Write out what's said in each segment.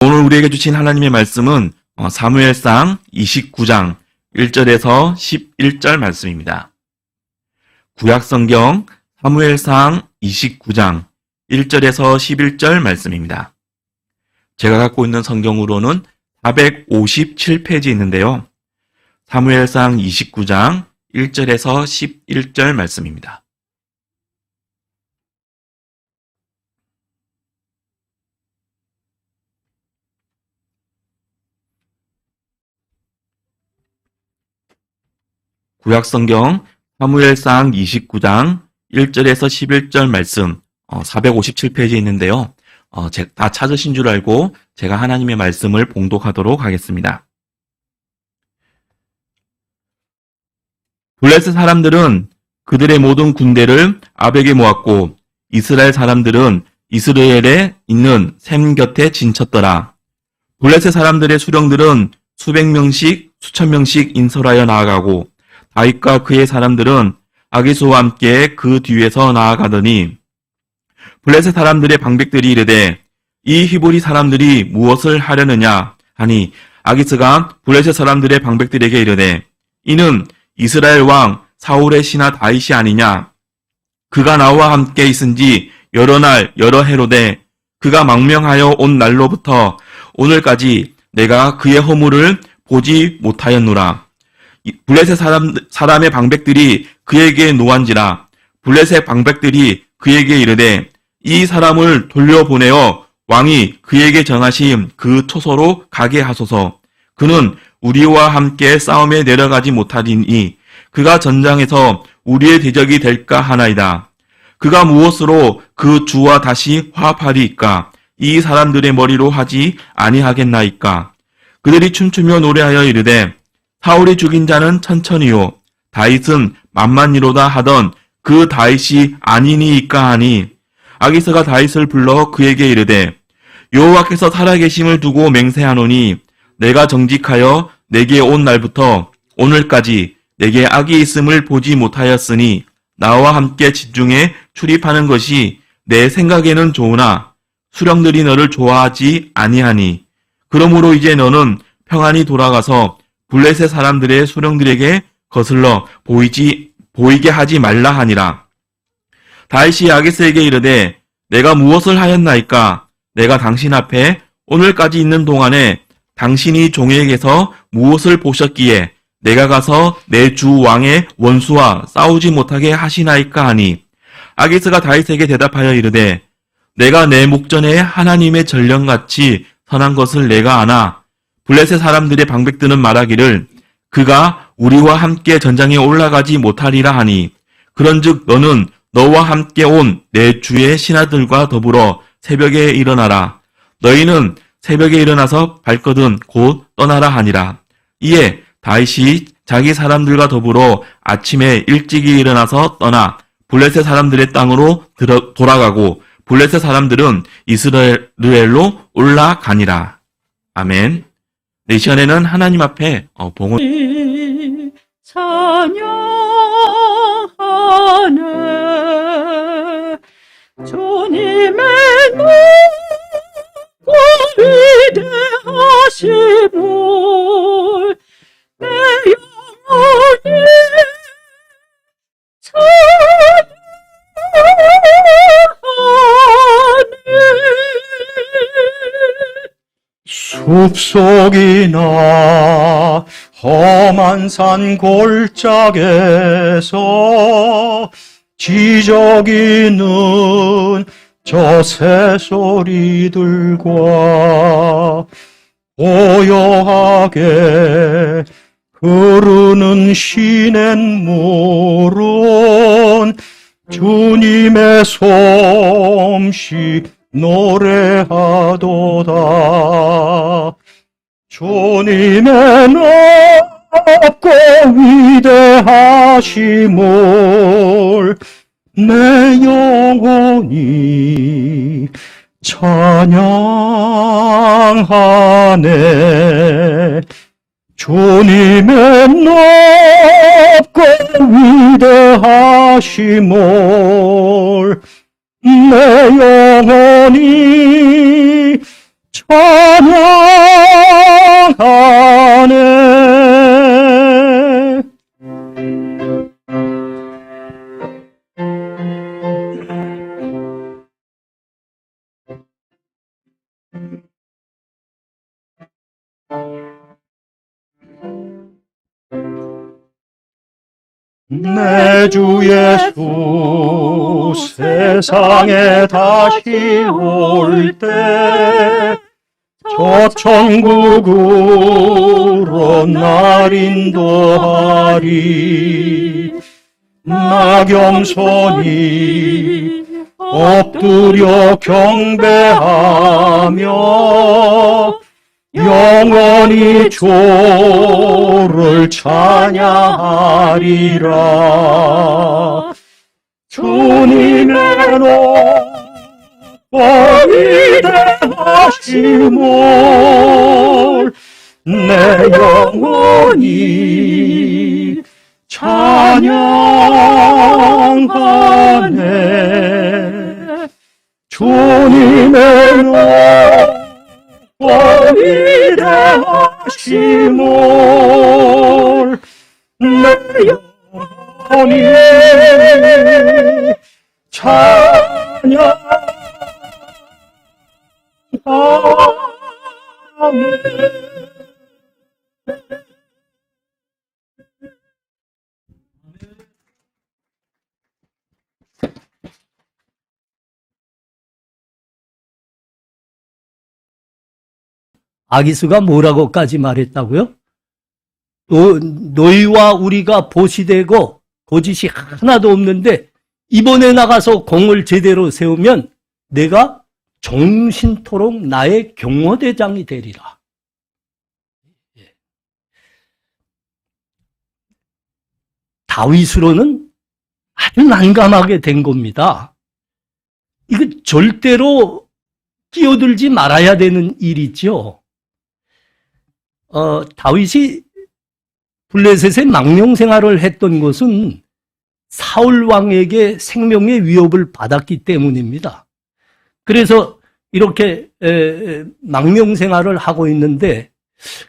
오늘 우리에게 주신 하나님의 말씀은 사무엘상 29장 1절에서 11절 말씀입니다. 구약성경 사무엘상 29장 1절에서 11절 말씀입니다. 제가 갖고 있는 성경으로는 457페이지 있는데요. 사무엘상 29장 1절에서 11절 말씀입니다. 구약성경 사무엘상 29장 1절에서 11절 말씀 457페이지에 있는데요. 다 찾으신 줄 알고 제가 하나님의 말씀을 봉독하도록 하겠습니다. 블레셋 사람들은 그들의 모든 군대를 아벡에 모았고 이스라엘 사람들은 이스라엘에 있는 샘 곁에 진쳤더라. 블레셋 사람들의 수령들은 수백 명씩 수천 명씩 인솔하여 나아가고 다윗과 그의 사람들은 아기스와 함께 그 뒤에서 나아가더니 블레셋 사람들의 방백들이 이르되 이 히브리 사람들이 무엇을 하려느냐 하니 아기스가 블레셋 사람들의 방백들에게 이르되 이는 이스라엘 왕 사울의 신하 다윗이 아니냐. 그가 나와 함께 있은지 여러 날 여러 해로되 그가 망명하여 온 날로부터 오늘까지 내가 그의 허물을 보지 못하였노라. 블레셋 사람의 방백들이 그에게 노한지라. 블레셋 방백들이 그에게 이르되 이 사람을 돌려보내어 왕이 그에게 정하신 그 초소로 가게 하소서. 그는 우리와 함께 싸움에 내려가지 못하리니 그가 전장에서 우리의 대적이 될까 하나이다. 그가 무엇으로 그 주와 다시 화합하리이까? 이 사람들의 머리로 하지 아니하겠나이까? 그들이 춤추며 노래하여 이르되 사울이 죽인 자는 천천히요 다윗은 만만이로다 하던 그 다윗이 아니니이까 하니 아기스가 다윗을 불러 그에게 이르되 여호와께서 살아계심을 두고 맹세하노니 내가 정직하여 내게 온 날부터 오늘까지 내게 악이 있음을 보지 못하였으니 나와 함께 진중에 출입하는 것이 내 생각에는 좋으나 수령들이 너를 좋아하지 아니하니 그러므로 이제 너는 평안히 돌아가서 블레셋 사람들의 수령들에게 거슬러 보이게 하지 말라 하니라. 다윗이 아기스에게 이르되 내가 무엇을 하였나이까? 내가 당신 앞에 오늘까지 있는 동안에 당신이 종에게서 무엇을 보셨기에 내가 가서 내 주 왕의 원수와 싸우지 못하게 하시나이까 하니 아기스가 다윗에게 대답하여 이르되 내가 내 목전에 하나님의 전령같이 선한 것을 내가 아나 블레셋 사람들의 방백들은 말하기를 그가 우리와 함께 전장에 올라가지 못하리라 하니 그런즉 너는 너와 함께 온 내 주의 신하들과 더불어 새벽에 일어나라. 너희는 새벽에 일어나서 발거든 곧 떠나라 하니라. 이에 다윗이 자기 사람들과 더불어 아침에 일찍이 일어나서 떠나 블레셋 사람들의 땅으로 돌아가고 블레셋 사람들은 이스라엘로 올라가니라. 아멘. 이 시간에는 하나님 앞에 봉헌 찬양하네. 주님의 높고 위대하심을 내 영혼이 찬양하네. 숲속이나 험한 산 골짜기에서 지저귀는 저 새소리들과 고요하게 흐르는 시냇물은 주님의 솜씨 노래하도다. 주님의 높고 위대하심을 내 영혼이 찬양하네. 주님의 높고 위대하심을 내 영혼이 찬양하네. 내 주 예수 세상에 다시 올 때 저 천국으로 날 인도하리. 나 겸손히 엎드려 경배하며 영원히 주를 찬양하리라. 주님의 위대하심을 내 영혼이 찬양하네. 주님의 위대하심을 내 영혼이 찬양하네. 아기수가 뭐라고까지 말했다고요? 너희와 우리가 보시 되고 거짓이 하나도 없는데 이번에 나가서 공을 제대로 세우면 내가 종신토록 나의 경호대장이 되리라. 다윗으로는 아주 난감하게 된 겁니다. 이거 절대로 끼어들지 말아야 되는 일이죠. 다윗이 블레셋의 망명 생활을 했던 것은 사울 왕에게 생명의 위협을 받았기 때문입니다. 그래서 이렇게 망명 생활을 하고 있는데,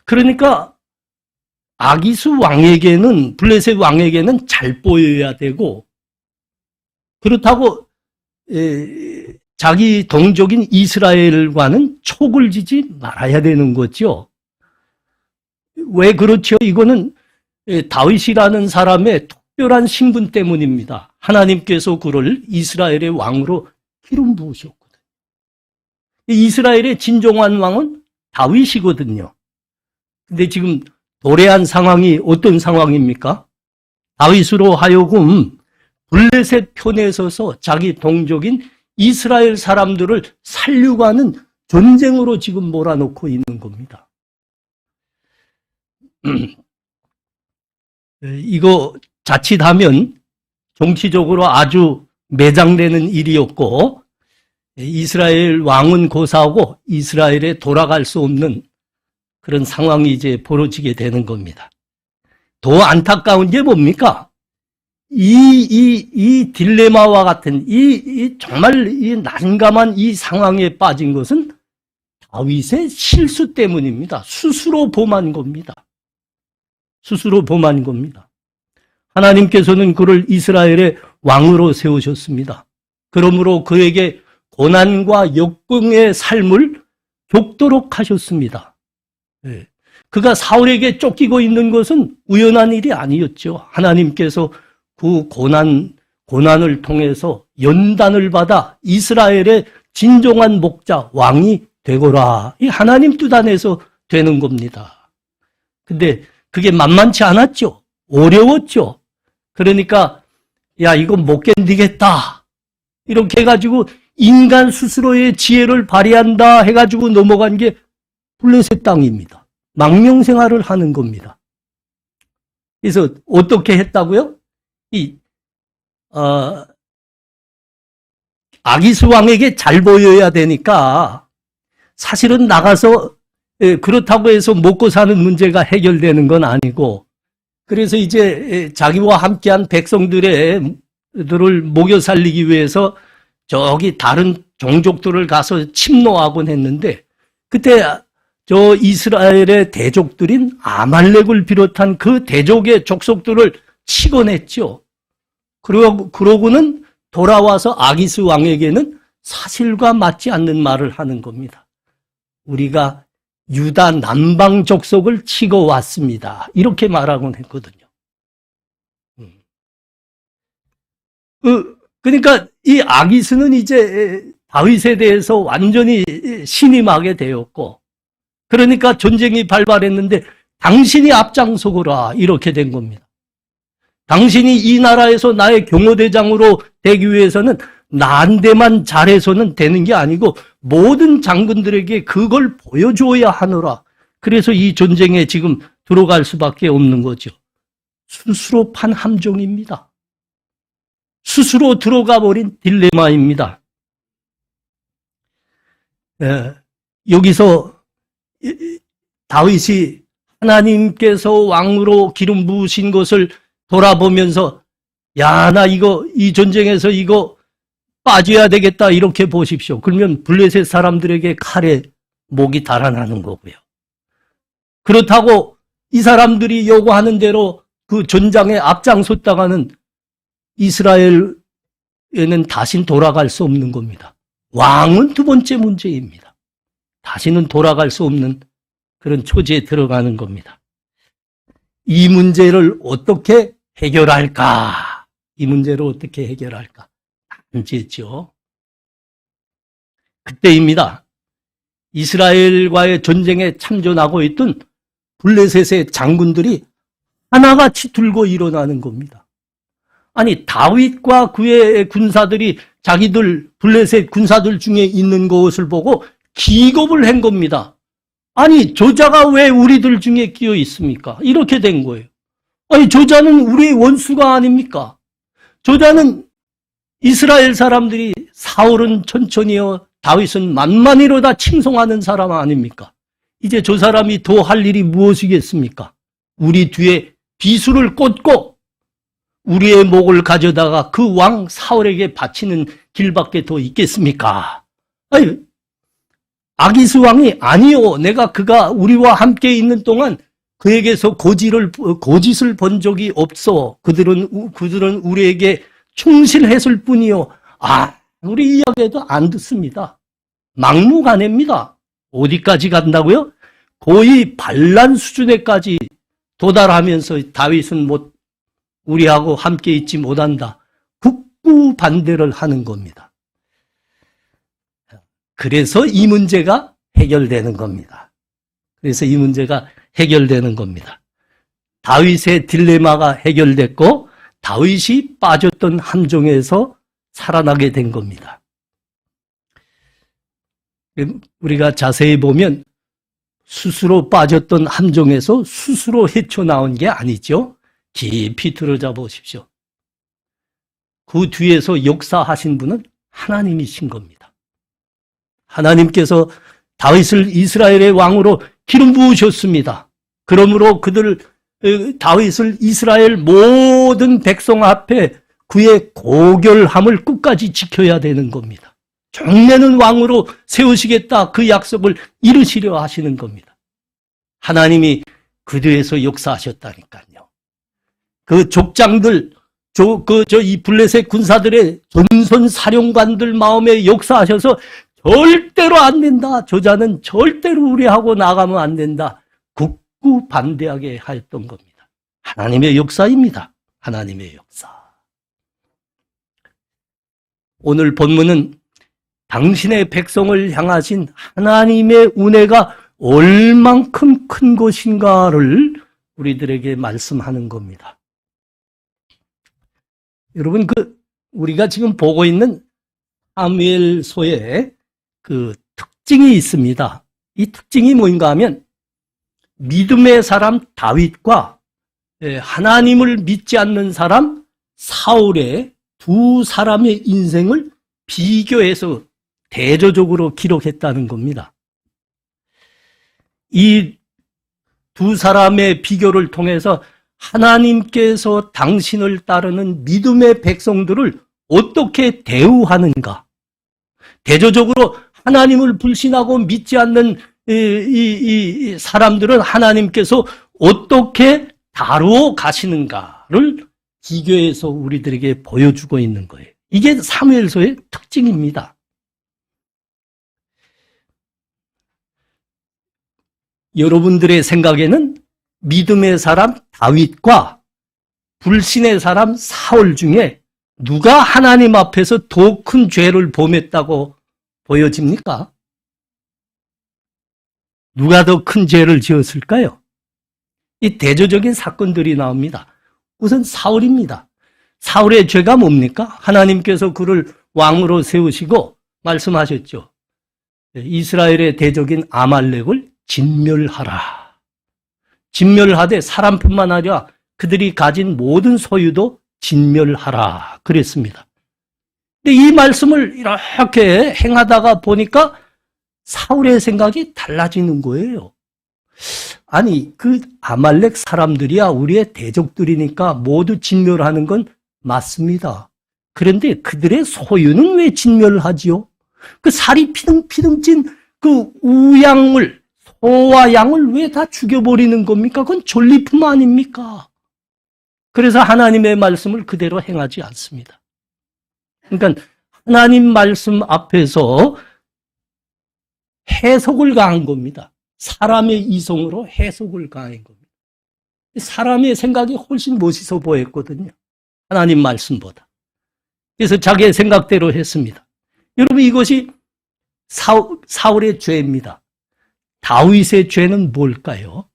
그러니까 아기수 왕에게는, 블레셋 왕에게는 잘 보여야 되고, 그렇다고 자기 동족인 이스라엘과는 촉을 지지 말아야 되는 거죠. 왜 그렇죠? 이거는 다윗이라는 사람의 특별한 신분 때문입니다. 하나님께서 그를 이스라엘의 왕으로 기름 부으셨거든요. 이스라엘의 진정한 왕은 다윗이거든요. 근데 지금 도래한 상황이 어떤 상황입니까? 다윗으로 하여금 블레셋 편에 서서 자기 동족인 이스라엘 사람들을 살려고 하는 전쟁으로 지금 몰아넣고 있는 겁니다. 이거 자칫하면 정치적으로 아주 매장되는 일이었고, 이스라엘 왕은 고사하고 이스라엘에 돌아갈 수 없는 그런 상황이 이제 벌어지게 되는 겁니다. 더 안타까운 게 뭡니까? 이 딜레마와 같은 정말 이 난감한 이 상황에 빠진 것은 다윗의 실수 때문입니다. 스스로 범한 겁니다. 스스로 범한 겁니다. 하나님께서는 그를 이스라엘의 왕으로 세우셨습니다. 그러므로 그에게 고난과 역경의 삶을 겪도록 하셨습니다. 그가 사울에게 쫓기고 있는 것은 우연한 일이 아니었죠. 하나님께서 그 고난을 통해서 연단을 받아 이스라엘의 진정한 목자, 왕이 되거라. 이 하나님 뜻 안에서 되는 겁니다. 근데 그게 만만치 않았죠. 어려웠죠. 그러니까 야, 이건 못 견디겠다. 이렇게 해가지고 인간 스스로의 지혜를 발휘한다 해가지고 넘어간 게 블레셋 땅입니다. 망명 생활을 하는 겁니다. 그래서 어떻게 했다고요? 아기스 왕에게 잘 보여야 되니까 사실은 나가서 그렇다고 해서 먹고 사는 문제가 해결되는 건 아니고, 그래서 이제 자기와 함께한 백성들을 먹여 살리기 위해서 저기 다른 종족들을 가서 침노하곤 했는데, 그때 저 이스라엘의 대족들인 아말렉을 비롯한 그 대족의 족속들을 치고 냈죠. 그러고는 돌아와서 아기스 왕에게는 사실과 맞지 않는 말을 하는 겁니다. 우리가 유다 남방 족속을 치고 왔습니다. 이렇게 말하곤 했거든요. 그러니까 이 아기스는 이제 다윗에 대해서 완전히 신임하게 되었고, 그러니까 전쟁이 발발했는데 당신이 앞장서거라 이렇게 된 겁니다. 당신이 이 나라에서 나의 경호대장으로 되기 위해서는 나한테만 잘해서는 되는 게 아니고 모든 장군들에게 그걸 보여줘야 하노라. 그래서 이 전쟁에 지금 들어갈 수밖에 없는 거죠. 스스로 판 함정입니다. 스스로 들어가 버린 딜레마입니다. 여기서 다윗이 하나님께서 왕으로 기름 부으신 것을 돌아보면서 야, 나 이 전쟁에서 이거 빠져야 되겠다 이렇게 보십시오. 그러면 블레셋 사람들에게 칼에 목이 달아나는 거고요. 그렇다고 이 사람들이 요구하는 대로 그 전장에 앞장섰다가는 이스라엘에는 다신 돌아갈 수 없는 겁니다. 왕은 두 번째 문제입니다. 다시는 돌아갈 수 없는 그런 처지에 들어가는 겁니다. 이 문제를 어떻게 해결할까? 이 문제를 어떻게 해결할까? 문제죠. 그때입니다. 이스라엘과의 전쟁에 참전하고 있던 블레셋의 장군들이 하나같이 들고 일어나는 겁니다. 아니, 다윗과 그의 군사들이 자기들 블레셋 군사들 중에 있는 것을 보고 기겁을 한 겁니다. 아니, 저자가 왜 우리들 중에 끼어 있습니까? 이렇게 된 거예요. 아니, 저자는 우리의 원수가 아닙니까? 저자는 이스라엘 사람들이 사울은 천천히요, 다윗은 만만히로다 칭송하는 사람 아닙니까? 이제 저 사람이 더 할 일이 무엇이겠습니까? 우리 뒤에 비수를 꽂고 우리의 목을 가져다가 그 왕 사울에게 바치는 길밖에 더 있겠습니까? 아니, 아기스 왕이 아니요, 내가 그가 우리와 함께 있는 동안 그에게서 거짓을 본 적이 없어. 그들은 우리에게 충실했을 뿐이요. 우리 이야기도 안 듣습니다. 막무가내입니다. 어디까지 간다고요? 거의 반란 수준에까지 도달하면서 다윗은 우리하고 함께 있지 못한다. 극구 반대를 하는 겁니다. 그래서 이 문제가 해결되는 겁니다. 다윗의 딜레마가 해결됐고 다윗이 빠졌던 함정에서 살아나게 된 겁니다. 우리가 자세히 보면 스스로 빠졌던 함정에서 스스로 헤쳐나온 게 아니죠. 깊이 들어자 보십시오. 그 뒤에서 역사하신 분은 하나님이신 겁니다. 하나님께서 다윗을 이스라엘의 왕으로 기름 부으셨습니다. 그러므로 다윗을 이스라엘 모든 백성 앞에 그의 고결함을 끝까지 지켜야 되는 겁니다. 종래는 왕으로 세우시겠다 그 약속을 이루시려 하시는 겁니다. 하나님이 그 뒤에서 역사하셨다니까요. 그 족장들, 이 블레셋 군사들의 전선 사령관들 마음에 역사하셔서 절대로 안 된다. 저자는 절대로 우리하고 나가면 안 된다. 극구 반대하게 하였던 겁니다. 하나님의 역사입니다. 하나님의 역사. 오늘 본문은 당신의 백성을 향하신 하나님의 은혜가 얼만큼 큰 것인가를 우리들에게 말씀하는 겁니다. 여러분, 우리가 지금 보고 있는 사무엘서에 그 특징이 있습니다. 이 특징이 뭔가 하면 믿음의 사람 다윗과 하나님을 믿지 않는 사람 사울의 두 사람의 인생을 비교해서 대조적으로 기록했다는 겁니다. 이 두 사람의 비교를 통해서 하나님께서 당신을 따르는 믿음의 백성들을 어떻게 대우하는가? 대조적으로 하나님을 불신하고 믿지 않는 이 사람들은 하나님께서 어떻게 다루어 가시는가를 비교해서 우리들에게 보여주고 있는 거예요. 이게 사무엘서의 특징입니다. 여러분들의 생각에는 믿음의 사람 다윗과 불신의 사람 사울 중에 누가 하나님 앞에서 더 큰 죄를 범했다고 보여집니까? 누가 더 큰 죄를 지었을까요? 이 대조적인 사건들이 나옵니다. 우선 사울입니다. 사울의 죄가 뭡니까? 하나님께서 그를 왕으로 세우시고 말씀하셨죠. 이스라엘의 대적인 아말렉을 진멸하라. 진멸하되 사람뿐만 아니라 그들이 가진 모든 소유도 진멸하라 그랬습니다. 근데 이 말씀을 이렇게 행하다가 보니까 사울의 생각이 달라지는 거예요. 아니, 그 아말렉 사람들이야 우리의 대적들이니까 모두 진멸하는 건 맞습니다. 그런데 그들의 소유는 왜 진멸하지요? 그 살이 피둥피둥 찐 그 우양을, 소와 양을 왜 다 죽여버리는 겁니까? 그건 전리품 아닙니까? 그래서 하나님의 말씀을 그대로 행하지 않습니다. 그러니까 하나님 말씀 앞에서 해석을 가한 겁니다. 사람의 이성으로 해석을 가한 겁니다. 사람의 생각이 훨씬 멋있어 보였거든요. 하나님 말씀보다. 그래서 자기의 생각대로 했습니다. 여러분, 이것이 사울의 죄입니다. 다윗의 죄는 뭘까요?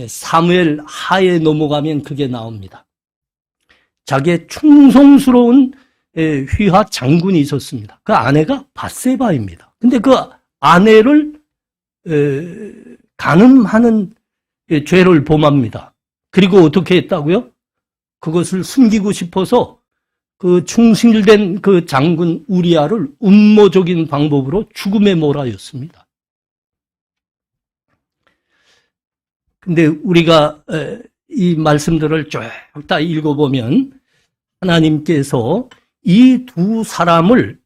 사무엘 하에 넘어가면 그게 나옵니다. 자기의 충성스러운 휘하 장군이 있었습니다. 그 아내가 밧세바입니다. 근데 그 아내를 간음하는 죄를 범합니다. 그리고 어떻게 했다고요? 그것을 숨기고 싶어서 그 충실된 그 장군 우리아를 음모적인 방법으로 죽음에 몰아였습니다. 근데 우리가 이 말씀들을 쭉 다 읽어보면 하나님께서 이 두 사람을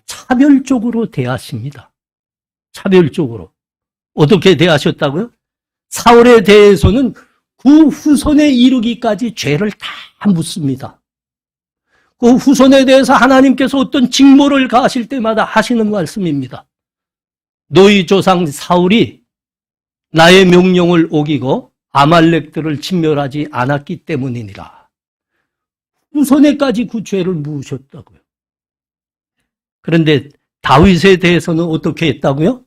차별적으로 대하십니다. 차별적으로. 어떻게 대하셨다고요? 사울에 대해서는 그 후손에 이르기까지 죄를 다 묻습니다. 그 후손에 대해서 하나님께서 어떤 징모를 가하실 때마다 하시는 말씀입니다. 너희 조상 사울이 나의 명령을 어기고 아말렉들을 진멸하지 않았기 때문이니라. 후손에까지 그 죄를 묻으셨다고요. 그런데 다윗에 대해서는 어떻게 했다고요?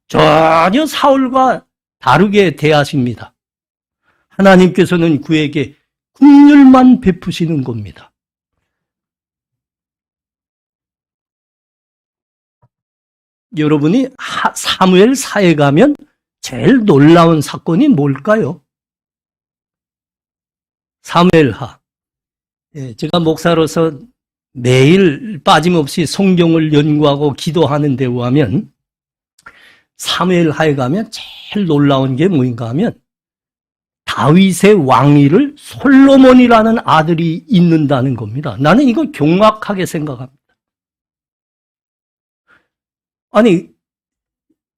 전혀 사울과 다르게 대하십니다. 하나님께서는 그에게 긍휼만 베푸시는 겁니다. 여러분이 사무엘사에 가면 제일 놀라운 사건이 뭘까요? 사무엘하. 제가 목사로서 매일 빠짐없이 성경을 연구하고 기도하는 데 의하면 사무엘하에 가면 제일 놀라운 게 뭐인가 하면 다윗의 왕위를 솔로몬이라는 아들이 잇는다는 겁니다. 나는 이거 경악하게 생각합니다. 아니,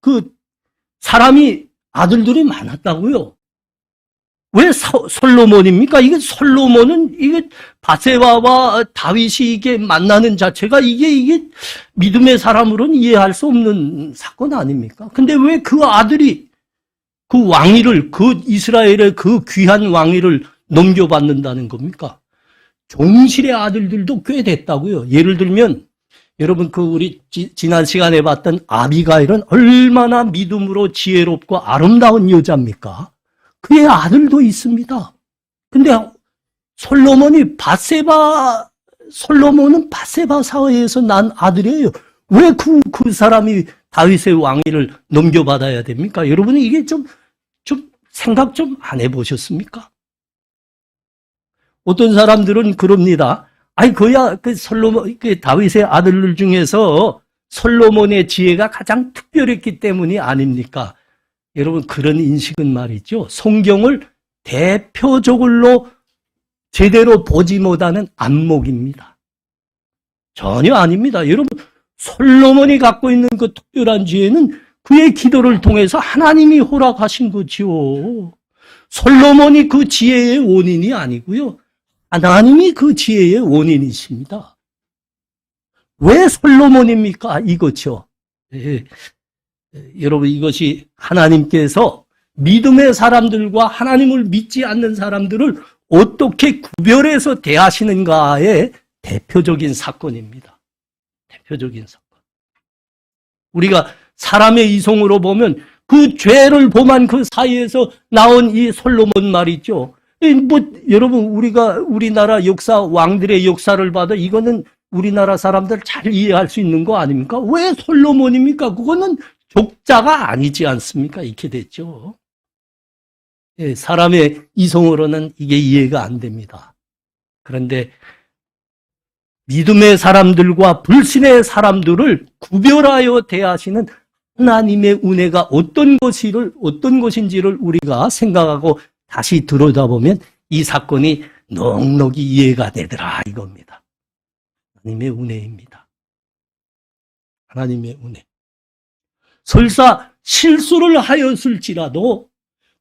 그 사람이 아들들이 많았다고요. 왜 솔로몬입니까? 이게 솔로몬은 이게 밧세바와 다윗이 이게 만나는 자체가 이게 믿음의 사람으로는 이해할 수 없는 사건 아닙니까? 근데 왜 그 아들이 그 왕위를, 그 이스라엘의 그 귀한 왕위를 넘겨받는다는 겁니까? 종실의 아들들도 꽤 됐다고요. 예를 들면 여러분 우리 지난 시간에 봤던 아비가일은 얼마나 믿음으로 지혜롭고 아름다운 여자입니까? 그의 아들도 있습니다. 근데 솔로몬은 밧세바 사회에서 난 아들이에요. 왜 그 사람이 다윗의 왕위를 넘겨받아야 됩니까? 여러분은 이게 좀 생각 좀 안 해보셨습니까? 어떤 사람들은 그럽니다. 아니, 그 다윗의 아들들 중에서 솔로몬의 지혜가 가장 특별했기 때문이 아닙니까? 여러분, 그런 인식은 말이죠. 성경을 대표적으로 제대로 보지 못하는 안목입니다. 전혀 아닙니다. 여러분, 솔로몬이 갖고 있는 그 특별한 지혜는 그의 기도를 통해서 하나님이 허락하신 거지요. 솔로몬이 그 지혜의 원인이 아니고요. 하나님이 그 지혜의 원인이십니다. 왜 솔로몬입니까? 이거죠. 여러분, 이것이 하나님께서 믿음의 사람들과 하나님을 믿지 않는 사람들을 어떻게 구별해서 대하시는가의 대표적인 사건입니다. 대표적인 사건. 우리가 사람의 이성으로 보면 그 죄를 범한 그 사이에서 나온 이 솔로몬 말이죠. 여러분, 우리나라 역사, 왕들의 역사를 봐도 이거는 우리나라 사람들 잘 이해할 수 있는 거 아닙니까? 왜 솔로몬입니까? 그거는 족자가 아니지 않습니까? 이렇게 됐죠. 사람의 이성으로는 이게 이해가 안 됩니다. 그런데 믿음의 사람들과 불신의 사람들을 구별하여 대하시는 하나님의 은혜가 어떤 것인지를 우리가 생각하고 다시 들여다보면 이 사건이 넉넉히 이해가 되더라 이겁니다. 하나님의 은혜입니다. 하나님의 은혜. 설사 실수를 하였을지라도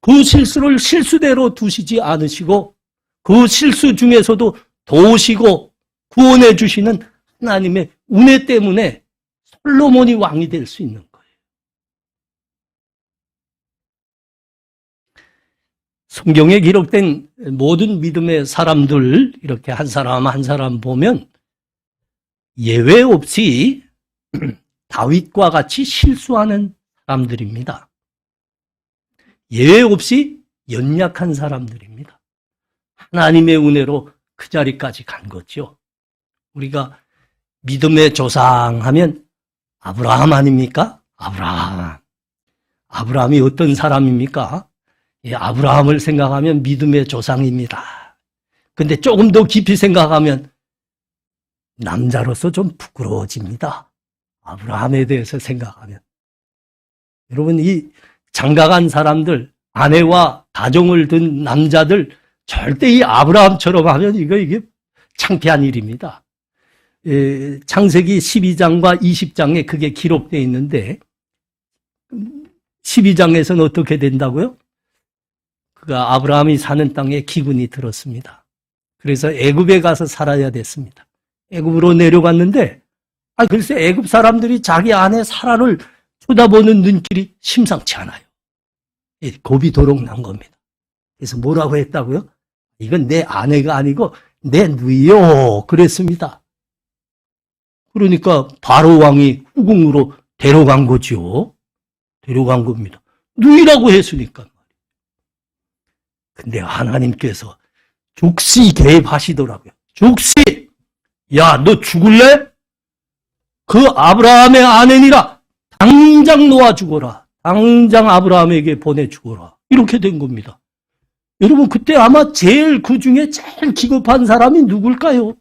그 실수를 실수대로 두시지 않으시고 그 실수 중에서도 도우시고 구원해 주시는 하나님의 은혜 때문에 솔로몬이 왕이 될 수 있는 거예요. 성경에 기록된 모든 믿음의 사람들 이렇게 한 사람 한 사람 보면 예외 없이 다윗과 같이 실수하는 사람들입니다. 예외 없이 연약한 사람들입니다. 하나님의 은혜로 그 자리까지 간 거죠. 우리가 믿음의 조상 하면 아브라함 아닙니까? 아브라함이 어떤 사람입니까? 아브라함을 생각하면 믿음의 조상입니다. 근데 조금 더 깊이 생각하면 남자로서 좀 부끄러워집니다. 아브라함에 대해서 생각하면. 여러분, 이 장가간 사람들, 아내와 가정을 둔 남자들 절대 이 아브라함처럼 하면 이게 창피한 일입니다. 창세기 12장과 20장에 그게 기록되어 있는데 12장에서는 어떻게 된다고요? 그가 아브라함이 사는 땅에 기근이 들었습니다. 그래서 애굽에 가서 살아야 됐습니다. 애굽으로 내려갔는데 글쎄 애굽 사람들이 자기 아내 사라를 쳐다보는 눈길이 심상치 않아요. 겁이 도록 난 겁니다. 그래서 뭐라고 했다고요? 이건 내 아내가 아니고 내 누이요 그랬습니다. 그러니까 바로 왕이 후궁으로 데려간 거죠. 데려간 겁니다. 누이라고 했으니까. 근데 하나님께서 족시 개입하시더라고요. 족시! 야, 너 죽을래? 그 아브라함의 아내니라 당장 놓아 죽어라. 당장 아브라함에게 보내 죽어라. 이렇게 된 겁니다. 여러분, 그때 아마 그 중에 제일 기겁한 사람이 누굴까요?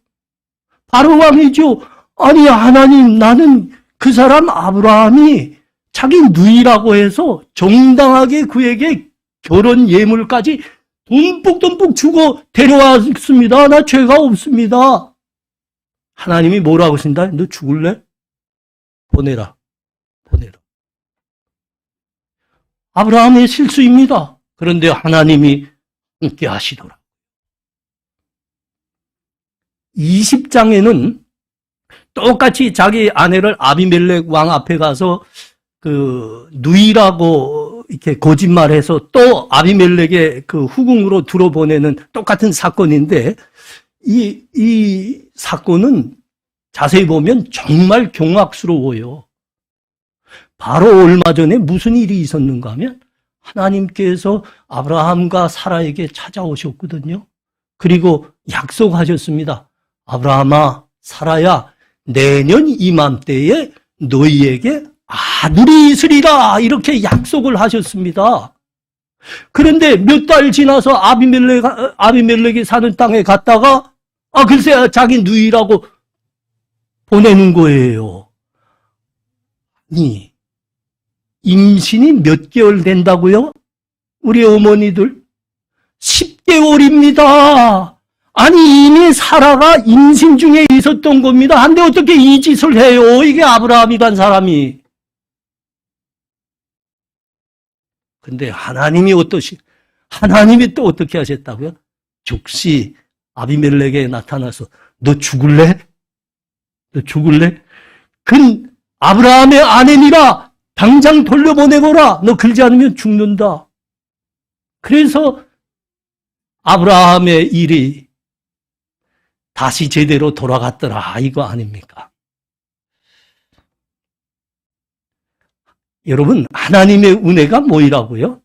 바로 왕이죠. 아니, 하나님, 나는 그 사람 아브라함이 자기 누이라고 해서 정당하게 그에게 결혼 예물까지 듬뿍 주고 데려왔습니다. 나 죄가 없습니다. 하나님이 뭐라고 하신다? 너 죽을래? 보내라. 아브라함의 실수입니다. 그런데 하나님이 함께 하시더라. 20장에는 똑같이 자기 아내를 아비멜렉 왕 앞에 가서 그 누이라고 이렇게 거짓말해서 또 아비멜렉의 그 후궁으로 들어보내는 똑같은 사건인데 이 사건은 자세히 보면 정말 경악스러워요. 바로 얼마 전에 무슨 일이 있었는가 하면 하나님께서 아브라함과 사라에게 찾아오셨거든요. 그리고 약속하셨습니다. 아브라함아, 사라야, 내년 이맘때에 너희에게 아들이 있으리라 이렇게 약속을 하셨습니다. 그런데 몇 달 지나서 아비멜렉이 사는 땅에 갔다가 글쎄 자기 누이라고 보내는 거예요. 아니, 임신이 몇 개월 된다고요? 우리 어머니들 10개월입니다. 아니, 이미 사라가 임신 중에 있었던 겁니다. 한데 어떻게 이 짓을 해요? 이게 아브라함이란 사람이. 근데 하나님이 또 어떻게 하셨다고요? 즉시 아비멜렉에게 나타나서 너 죽을래? 너 죽을래? 그 아브라함의 아내니라 당장 돌려보내거라. 너 그러지 않으면 죽는다. 그래서 아브라함의 일이 다시 제대로 돌아갔더라. 이거 아닙니까? 여러분, 하나님의 은혜가 뭐이라고요?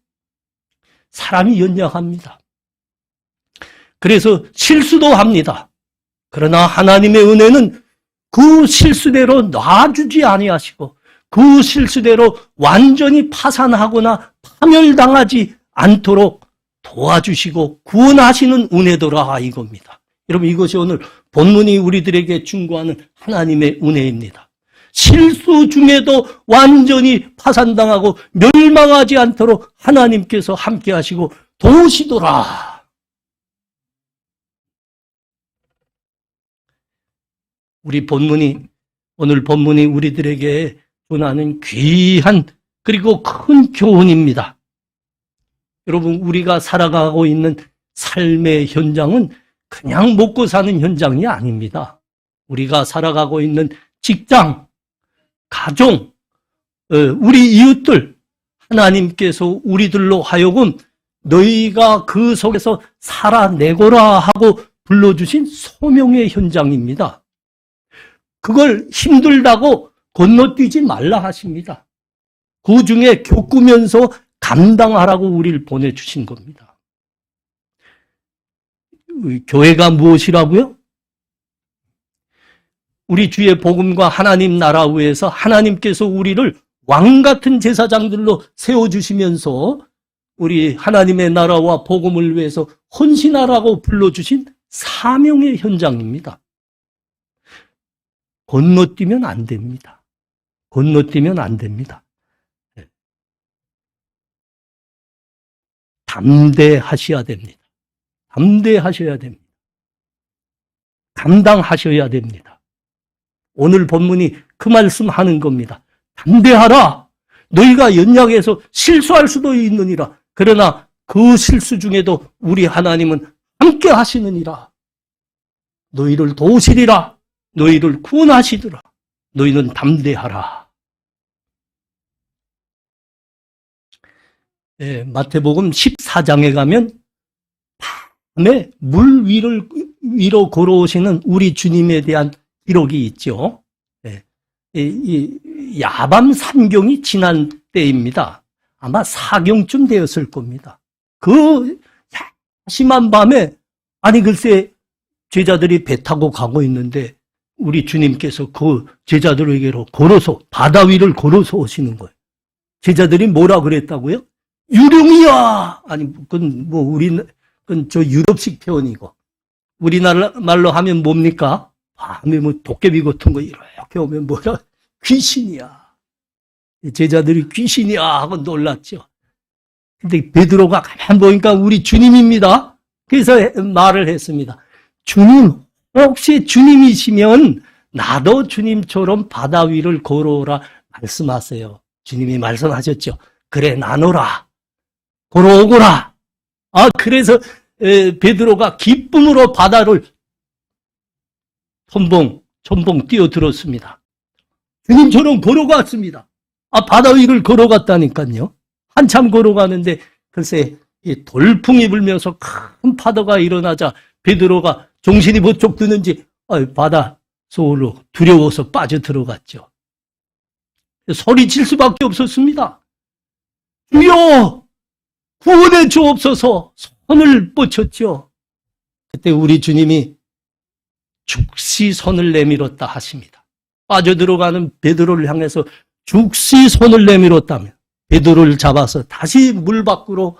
사람이 연약합니다. 그래서 실수도 합니다. 그러나 하나님의 은혜는 그 실수대로 놔주지 아니하시고 그 실수대로 완전히 파산하거나 파멸당하지 않도록 도와주시고 구원하시는 은혜더라 이겁니다. 여러분, 이것이 오늘 본문이 우리들에게 충고하는 하나님의 은혜입니다. 실수 중에도 완전히 파산당하고 멸망하지 않도록 하나님께서 함께 하시고 도우시더라. 오늘 본문이 우리들에게 전하는 귀한 그리고 큰 교훈입니다. 여러분, 우리가 살아가고 있는 삶의 현장은 그냥 먹고 사는 현장이 아닙니다. 우리가 살아가고 있는 직장, 가정, 우리 이웃들, 하나님께서 우리들로 하여금 너희가 그 속에서 살아내거라 하고 불러주신 소명의 현장입니다. 그걸 힘들다고 건너뛰지 말라 하십니다. 그 중에 겪으면서 감당하라고 우리를 보내주신 겁니다. 교회가 무엇이라고요? 우리 주의 복음과 하나님 나라 위에서 하나님께서 우리를 왕같은 제사장들로 세워주시면서 우리 하나님의 나라와 복음을 위해서 헌신하라고 불러주신 사명의 현장입니다. 건너뛰면 안 됩니다. 건너뛰면 안 됩니다. 담대하셔야 됩니다. 담대하셔야 됩니다. 감당하셔야 됩니다. 오늘 본문이 그 말씀하는 겁니다. 담대하라. 너희가 연약해서 실수할 수도 있느니라. 그러나 그 실수 중에도 우리 하나님은 함께 하시느니라. 너희를 도우시리라. 너희를 구원하시리라. 너희는 담대하라. 마태복음 14장에 가면 밤에 물 위로 걸어오시는 우리 주님에 대한 기록이 있죠. 이 야밤 삼경이 지난 때입니다. 아마 4경쯤 되었을 겁니다. 그 심한 밤에 글쎄 제자들이 배 타고 가고 있는데 우리 주님께서 그 제자들에게로 걸어서 바다 위를 걸어서 오시는 거예요. 제자들이 뭐라 그랬다고요? 유령이야. 그건 저 유럽식 표현이고 우리나라 말로 하면 뭡니까? 밤에 도깨비 같은 거 이렇게 오면 뭐라? 귀신이야. 제자들이 귀신이야 하고 놀랐죠. 근데 베드로가 가만 보니까 우리 주님입니다. 그래서 말을 했습니다. 주님, 혹시 주님이시면 나도 주님처럼 바다 위를 걸어오라 말씀하세요. 주님이 말씀하셨죠. 그래, 나노라. 걸어오거라. 그래서 베드로가 기쁨으로 바다를 첨벙 뛰어들었습니다. 주님처럼 걸어갔습니다. 바다 위를 걸어갔다니까요. 한참 걸어가는데 글쎄 돌풍이 불면서 큰 파도가 일어나자 베드로가 정신이 번쩍 드는지 바다 속으로 두려워서 빠져들어갔죠. 소리칠 수밖에 없었습니다. 주여 구원해 주옵소서. 손을 뻗쳤죠. 그때 우리 주님이 즉시 손을 내밀었다 하십니다. 빠져들어가는 베드로를 향해서 즉시 손을 내밀었다면 베드로를 잡아서 다시 물 밖으로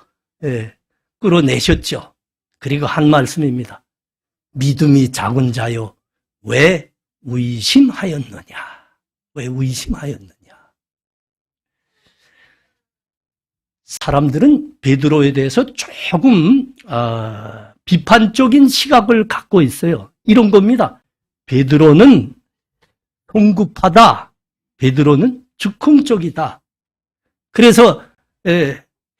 끌어내셨죠. 그리고 한 말씀입니다. 믿음이 작은 자여 왜 의심하였느냐. 왜 의심하였느냐. 사람들은 베드로에 대해서 조금 비판적인 시각을 갖고 있어요. 이런 겁니다. 베드로는 성급하다. 베드로는 즉흥적이다. 그래서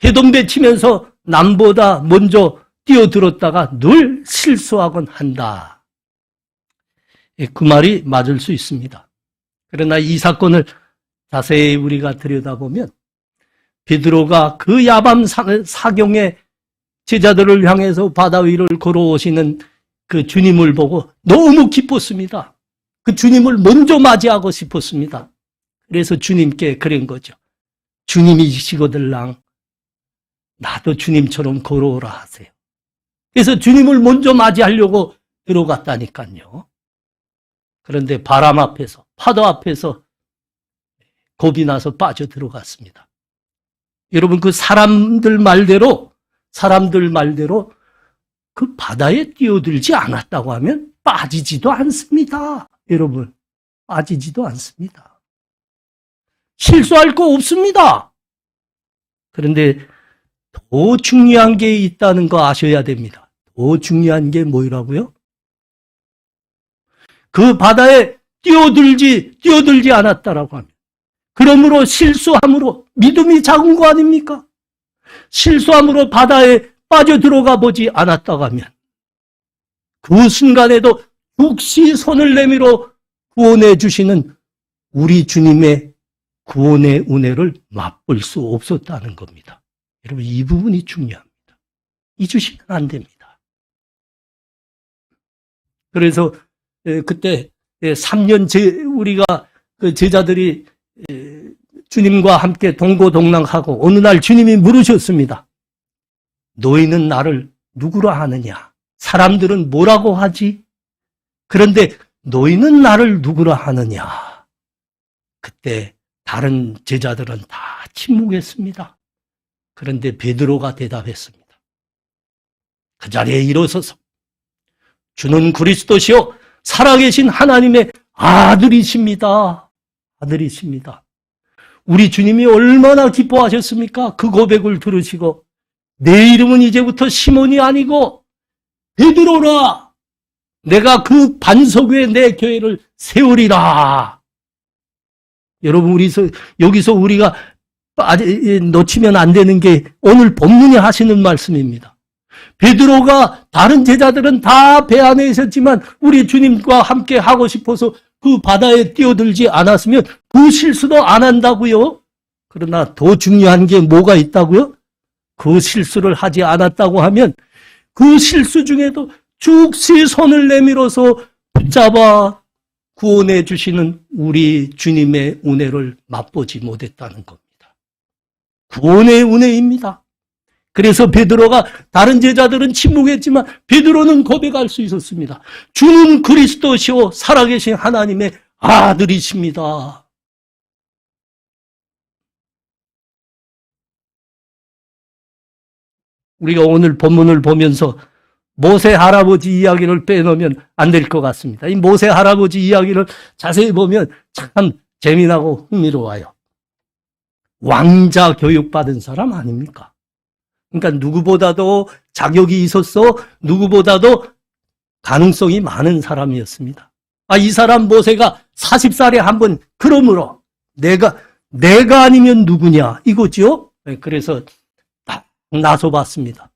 해동배 치면서 남보다 먼저 뛰어들었다가 늘 실수하곤 한다. 그 말이 맞을 수 있습니다. 그러나 이 사건을 자세히 우리가 들여다보면 베드로가 그 야밤 사경에 제자들을 향해서 바다 위를 걸어오시는 그 주님을 보고 너무 기뻤습니다. 그 주님을 먼저 맞이하고 싶었습니다. 그래서 주님께 그런 거죠. 주님이시거들랑 나도 주님처럼 걸어오라 하세요. 그래서 주님을 먼저 맞이하려고 들어갔다니까요. 그런데 바람 앞에서, 파도 앞에서 겁이 나서 빠져 들어갔습니다. 여러분, 그 사람들 말대로 그 바다에 뛰어들지 않았다고 하면 빠지지도 않습니다. 여러분, 빠지지도 않습니다. 실수할 거 없습니다. 그런데 더 중요한 게 있다는 거 아셔야 됩니다. 더 중요한 게 뭐라고요? 그 바다에 뛰어들지 않았다라고 하면, 그러므로 실수함으로 믿음이 작은 거 아닙니까? 실수함으로 바다에 빠져 들어가 보지 않았다고 하면 그 순간에도 즉시 손을 내밀어 구원해 주시는 우리 주님의 구원의 은혜를 맛볼 수 없었다는 겁니다. 여러분, 이 부분이 중요합니다. 잊으시면 안 됩니다. 그래서 그때 3년 우리가 그 제자들이 주님과 함께 동고동락하고 어느 날 주님이 물으셨습니다. 너희는 나를 누구라 하느냐? 사람들은 뭐라고 하지? 그런데 너희는 나를 누구라 하느냐? 그때 다른 제자들은 다 침묵했습니다. 그런데 베드로가 대답했습니다. 그 자리에 일어서서 주는 그리스도시요 살아계신 하나님의 아들이십니다. 아들이십니다. 우리 주님이 얼마나 기뻐하셨습니까? 그 고백을 들으시고 내 이름은 이제부터 시몬이 아니고 베드로라. 내가 그 반석 위에 내 교회를 세우리라. 여러분, 여기서 우리가 놓치면 안 되는 게 오늘 본문이 하시는 말씀입니다. 베드로가 다른 제자들은 다 배 안에 있었지만 우리 주님과 함께 하고 싶어서 그 바다에 뛰어들지 않았으면 그 실수도 안 한다고요. 그러나 더 중요한 게 뭐가 있다고요? 그 실수를 하지 않았다고 하면 그 실수 중에도 즉시 손을 내밀어서 붙잡아 구원해 주시는 우리 주님의 은혜를 맛보지 못했다는 겁니다. 구원의 은혜입니다. 그래서 베드로가, 다른 제자들은 침묵했지만 베드로는 고백할 수 있었습니다. 주는 그리스도시요 살아계신 하나님의 아들이십니다. 우리가 오늘 본문을 보면서 모세 할아버지 이야기를 빼놓으면 안 될 것 같습니다. 이 모세 할아버지 이야기를 자세히 보면 참 재미나고 흥미로워요. 왕자 교육받은 사람 아닙니까? 그러니까 누구보다도 자격이 있었어, 누구보다도 가능성이 많은 사람이었습니다. 이 사람 모세가 40살에 한번 그러므로 내가 아니면 누구냐 이거죠. 그래서 나서봤습니다.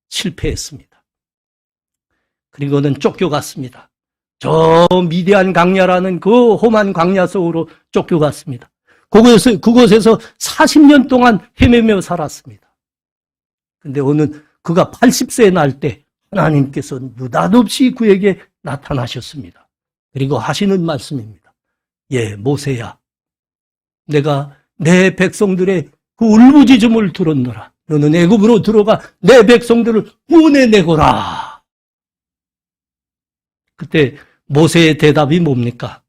실패했습니다. 그리고는 쫓겨갔습니다. 저 미디안 광야라는 그 험한 광야 속으로 쫓겨갔습니다. 그곳에서 40년 동안 헤매며 살았습니다. 근데 그가 80세 날 때 하나님께서 느닷없이 그에게 나타나셨습니다. 그리고 하시는 말씀입니다. 모세야, 내가 내 백성들의 그 울부짖음을 들었노라. 너는 애굽으로 들어가 내 백성들을 구원해내거라. 그때 모세의 대답이 뭡니까?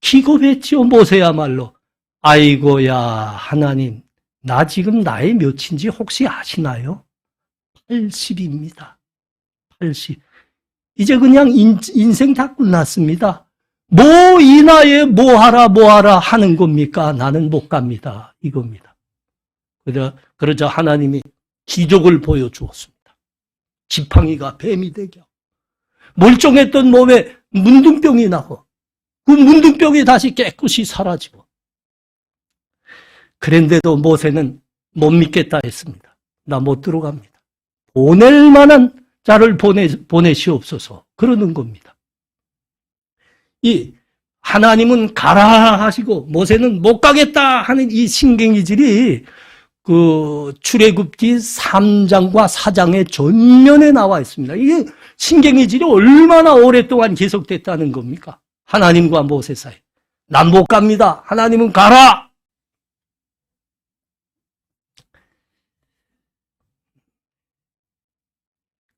기겁했지요, 모세야말로. 아이고야, 하나님, 나 지금 나이 몇인지 혹시 아시나요? 80입니다. 80. 이제 그냥 인생 다 끝났습니다. 이 나이에 뭐하라 하는 겁니까? 나는 못 갑니다. 이겁니다. 그러자 하나님이 기적을 보여주었습니다. 지팡이가 뱀이 되게 하고 멀쩡했던 몸에 문둥병이 나고 그 문둥병이 다시 깨끗이 사라지고, 그런데도 모세는 못 믿겠다 했습니다. 나 못 들어갑니다. 보낼 만한 자를 보내시옵소서. 그러는 겁니다. 이 하나님은 가라 하시고 모세는 못 가겠다 하는 이 신경이질이 그 출애굽기 3장과 4장의 전면에 나와 있습니다. 이게 신경이질이 얼마나 오랫동안 계속됐다는 겁니까? 하나님과 모세 사이. 난 못 갑니다. 하나님은 가라!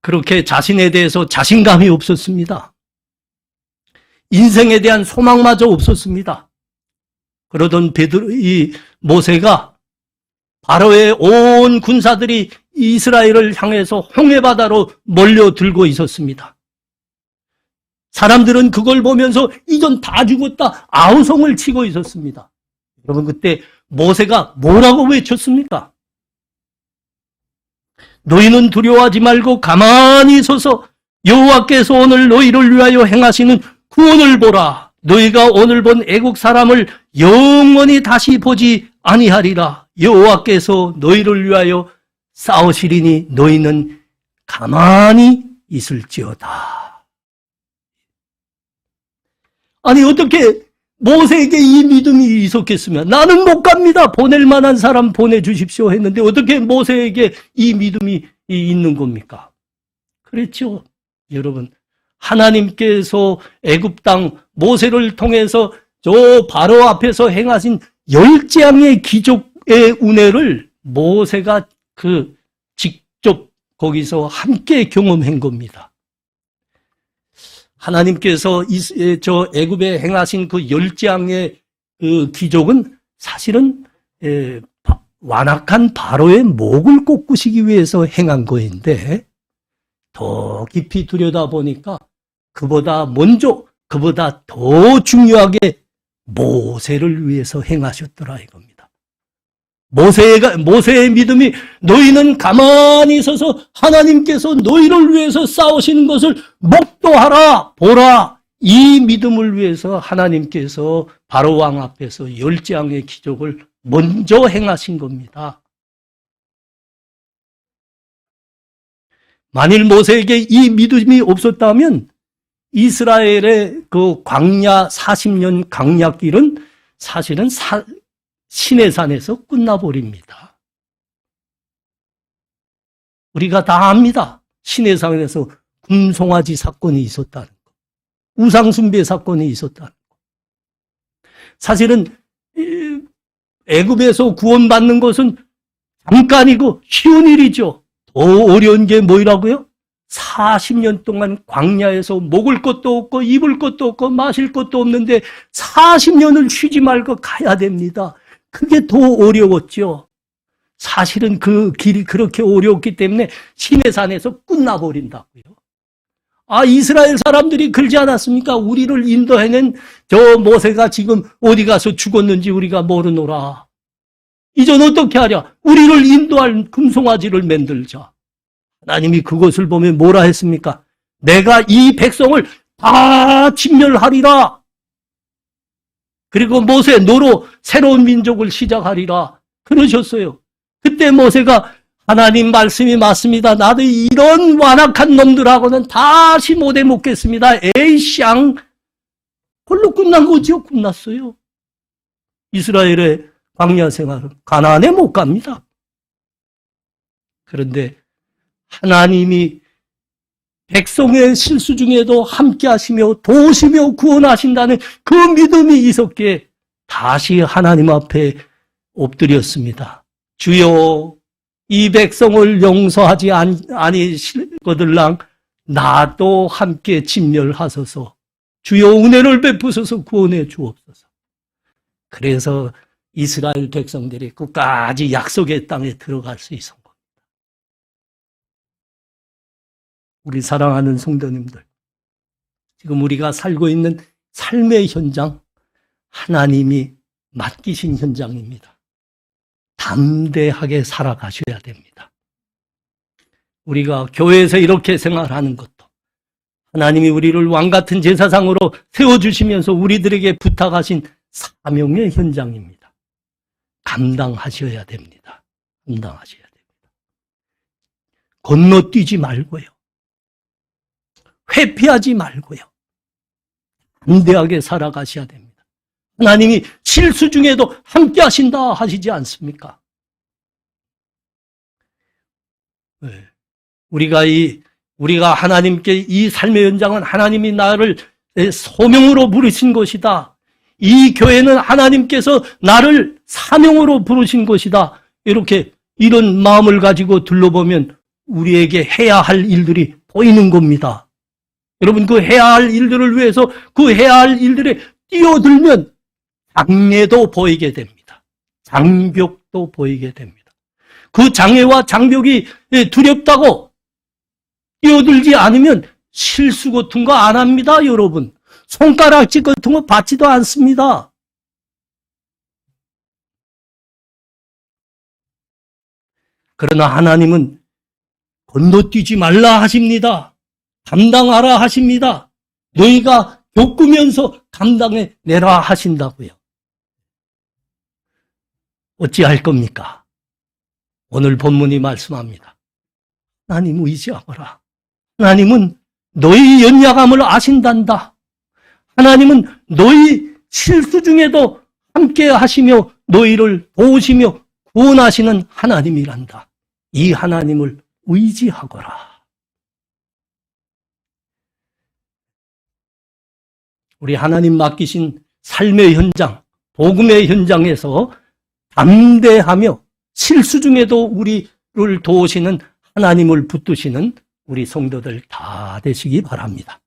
그렇게 자신에 대해서 자신감이 없었습니다. 인생에 대한 소망마저 없었습니다. 그러던 이 모세가 바로의 온 군사들이 이스라엘을 향해서 홍해바다로 몰려들고 있었습니다. 사람들은 그걸 보면서 이전 다 죽었다 아우성을 치고 있었습니다. 여러분 그때 모세가 뭐라고 외쳤습니까? 너희는 두려워하지 말고 가만히 서서 여호와께서 오늘 너희를 위하여 행하시는 구원을 보라. 너희가 오늘 본 애국 사람을 영원히 다시 보지 아니하리라. 여호와께서 너희를 위하여 싸우시리니 너희는 가만히 있을지어다. 아니 어떻게 모세에게 이 믿음이 있었겠으면 나는 못 갑니다. 보낼 만한 사람 보내주십시오 했는데 어떻게 모세에게 이 믿음이 있는 겁니까? 그렇죠. 여러분 하나님께서 애굽 땅 모세를 통해서 저 바로 앞에서 행하신 10재앙의 기적의 운해를 모세가 직접 거기서 함께 경험한 겁니다. 하나님께서 저 애굽에 행하신 그 10재앙의 그 기적은 사실은 완악한 바로의 목을 꺾으시기 위해서 행한 거인데 더 깊이 들여다보니까 그보다 먼저 그보다 더 중요하게 모세를 위해서 행하셨더라 이겁니다. 모세의 믿음이 너희는 가만히 서서 하나님께서 너희를 위해서 싸우시는 것을 목도하라 보라. 이 믿음을 위해서 하나님께서 바로 왕 앞에서 10재앙의 기적을 먼저 행하신 겁니다. 만일 모세에게 이 믿음이 없었다면 이스라엘의 그 광야 40년 강약길은 사실은 시내산에서 끝나버립니다. 우리가 다 압니다. 시내산에서 금송아지 사건이 있었다는 것. 우상숭배 사건이 있었다는 것. 사실은 애굽에서 구원받는 것은 잠깐이고 쉬운 일이죠. 더 어려운 게 뭐라고요? 40년 동안 광야에서 먹을 것도 없고 입을 것도 없고 마실 것도 없는데 40년을 쉬지 말고 가야 됩니다. 그게 더 어려웠죠. 사실은 그 길이 그렇게 어려웠기 때문에 시내산에서 끝나버린다고요. 아, 이스라엘 사람들이 그러지 않았습니까? 우리를 인도해낸 저 모세가 지금 어디 가서 죽었는지 우리가 모르노라. 이전 어떻게 하랴? 우리를 인도할 금송아지를 만들자. 하나님이 그것을 보면 뭐라 했습니까? 내가 이 백성을 다 진멸하리라. 그리고 모세 너로 새로운 민족을 시작하리라. 그러셨어요. 그때 모세가 하나님 말씀이 맞습니다. 나도 이런 완악한 놈들하고는 다시 못 해먹겠습니다. 에이쌍. 그걸로 끝난 거죠. 끝났어요. 이스라엘의 광야 생활은 가나안에 못 갑니다. 그런데 하나님이 백성의 실수 중에도 함께 하시며 도우시며 구원하신다는 그 믿음이 있었기에 다시 하나님 앞에 엎드렸습니다. 주여 이 백성을 용서하지 아니시거들랑 나도 함께 진멸하소서. 주여 은혜를 베푸소서 구원해 주옵소서. 그래서 이스라엘 백성들이 끝까지 약속의 땅에 들어갈 수 있었습니다. 우리 사랑하는 성도님들, 지금 우리가 살고 있는 삶의 현장, 하나님이 맡기신 현장입니다. 담대하게 살아가셔야 됩니다. 우리가 교회에서 이렇게 생활하는 것도 하나님이 우리를 왕같은 제사장으로 세워주시면서 우리들에게 부탁하신 사명의 현장입니다. 감당하셔야 됩니다. 감당하셔야 됩니다. 건너뛰지 말고요. 회피하지 말고요. 담대하게 살아가셔야 됩니다. 하나님이 실수 중에도 함께 하신다 하시지 않습니까? 우리가 하나님께 이 삶의 연장은 하나님이 나를 소명으로 부르신 것이다. 이 교회는 하나님께서 나를 사명으로 부르신 것이다. 이런 마음을 가지고 둘러보면 우리에게 해야 할 일들이 보이는 겁니다. 여러분, 그 해야 할 일들을 위해서 그 해야 할 일들에 뛰어들면 장애도 보이게 됩니다. 장벽도 보이게 됩니다. 그 장애와 장벽이 두렵다고 뛰어들지 않으면 실수 같은 거 안 합니다, 여러분. 손가락질 같은 거 받지도 않습니다. 그러나 하나님은 건너뛰지 말라 하십니다. 감당하라 하십니다. 너희가 겪으면서 감당해내라 하신다고요. 어찌할 겁니까? 오늘 본문이 말씀합니다. 하나님 의지하거라. 하나님은 너희 연약함을 아신단다. 하나님은 너희 실수 중에도 함께 하시며 너희를 도우시며 구원하시는 하나님이란다. 이 하나님을 의지하거라. 우리 하나님 맡기신 삶의 현장, 복음의 현장에서 담대하며 실수 중에도 우리를 도우시는 하나님을 붙드시는 우리 성도들 다 되시기 바랍니다.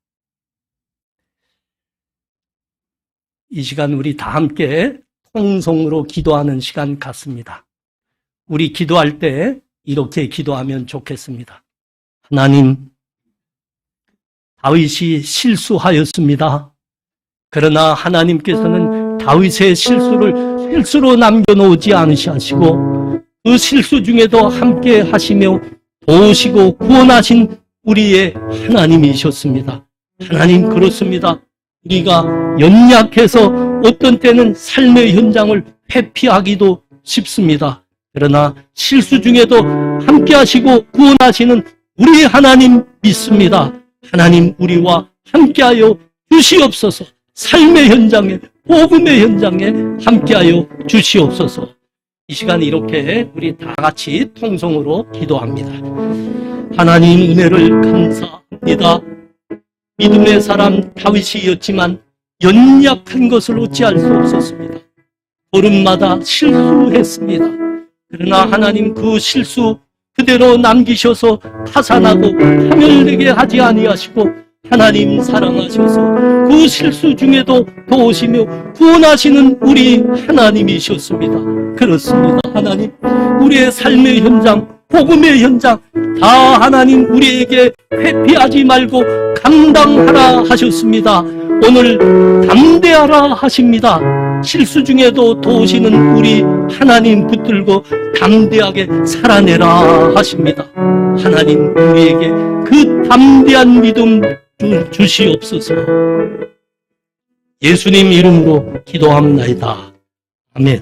이 시간 우리 다 함께 통성으로 기도하는 시간 같습니다. 우리 기도할 때 이렇게 기도하면 좋겠습니다. 하나님, 다윗이 실수하였습니다. 그러나 하나님께서는 다윗의 실수를 실수로 남겨놓지 않으시고 그 실수 중에도 함께 하시며 도우시고 구원하신 우리의 하나님이셨습니다. 하나님, 그렇습니다. 우리가 연약해서 어떤 때는 삶의 현장을 회피하기도 쉽습니다. 그러나 실수 중에도 함께 하시고 구원하시는 우리 하나님 믿습니다. 하나님, 우리와 함께하여 주시옵소서. 삶의 현장에, 복음의 현장에 함께하여 주시옵소서. 이 시간 이렇게 우리 다 같이 통성으로 기도합니다. 하나님, 은혜를 감사합니다. 믿음의 사람 다윗이었지만 연약한 것을 어찌할 수 없었습니다. 걸음마다 실수했습니다. 그러나 하나님, 그 실수 그대로 남기셔서 파산하고 파멸되게 하지 아니하시고 하나님 사랑하셔서 그 실수 중에도 도우시며 구원하시는 우리 하나님이셨습니다. 그렇습니다. 하나님, 우리의 삶의 현장, 복음의 현장 다 하나님 우리에게 회피하지 말고 감당하라 하셨습니다. 오늘 담대하라 하십니다. 실수 중에도 도우시는 우리 하나님 붙들고 담대하게 살아내라 하십니다. 하나님, 우리에게 그 담대한 믿음 주시옵소서. 예수님 이름으로 기도합나이다. 아멘.